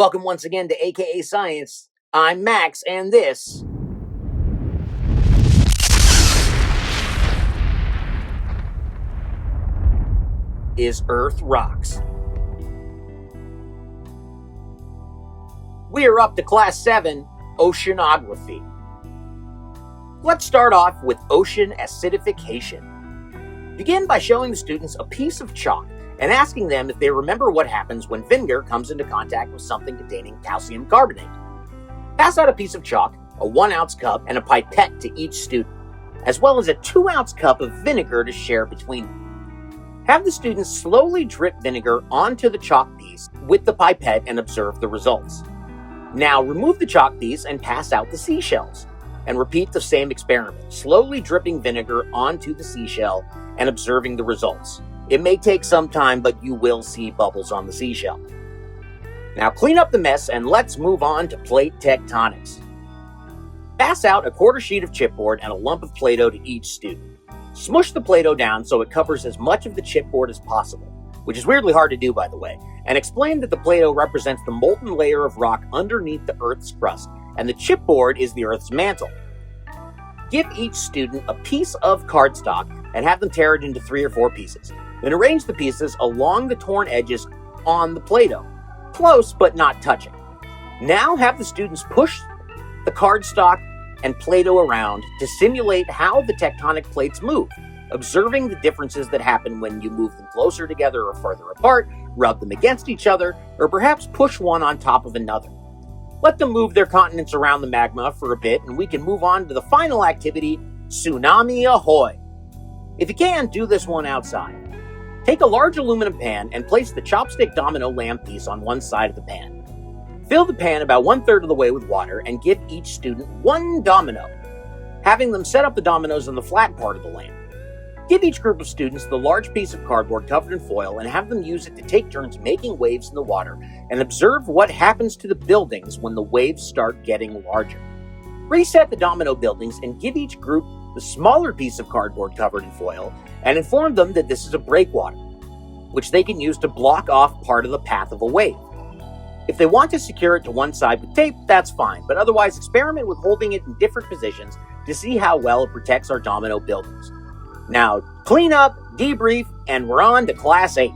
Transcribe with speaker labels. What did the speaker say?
Speaker 1: Welcome once again to AKA Science. I'm Max, and this is Earth Rocks. We are up to Class 7, Oceanography. Let's start off with ocean acidification. Begin by showing the students a piece of chalk and asking them if they remember what happens when vinegar comes into contact with something containing calcium carbonate. Pass out a piece of chalk, a 1-ounce cup, and a pipette to each student, as well as a 2-ounce cup of vinegar to share between them. Have the students slowly drip vinegar onto the chalk piece with the pipette and observe the results. Now remove the chalk piece and pass out the seashells, and repeat the same experiment, slowly dripping vinegar onto the seashell and observing the results. It may take some time, but you will see bubbles on the seashell. Now clean up the mess and let's move on to plate tectonics. Pass out a quarter sheet of chipboard and a lump of Play-Doh to each student. Smush the Play-Doh down so it covers as much of the chipboard as possible, which is weirdly hard to do, by the way, and explain that the Play-Doh represents the molten layer of rock underneath the Earth's crust, and the chipboard is the Earth's mantle. Give each student a piece of cardstock and have them tear it into 3 or 4 pieces. Then arrange the pieces along the torn edges on the Play-Doh, close but not touching. Now have the students push the cardstock and Play-Doh around to simulate how the tectonic plates move, observing the differences that happen when you move them closer together or farther apart, rub them against each other, or perhaps push one on top of another. Let them move their continents around the magma for a bit, and we can move on to the final activity, Tsunami Ahoy! If you can, do this one outside. Take a large aluminum pan and place the chopstick domino lamp piece on one side of the pan. Fill the pan about 1/3 of the way with water and give each student 1 domino, having them set up the dominoes on the flat part of the lamp. Give each group of students the large piece of cardboard covered in foil and have them use it to take turns making waves in the water and observe what happens to the buildings when the waves start getting larger. Reset the domino buildings and give each group the smaller piece of cardboard covered in foil and inform them that this is a breakwater, which they can use to block off part of the path of a wave. If they want to secure it to one side with tape, that's fine, but otherwise experiment with holding it in different positions to see how well it protects our domino buildings. Now, clean up, debrief, and we're on to Class 8.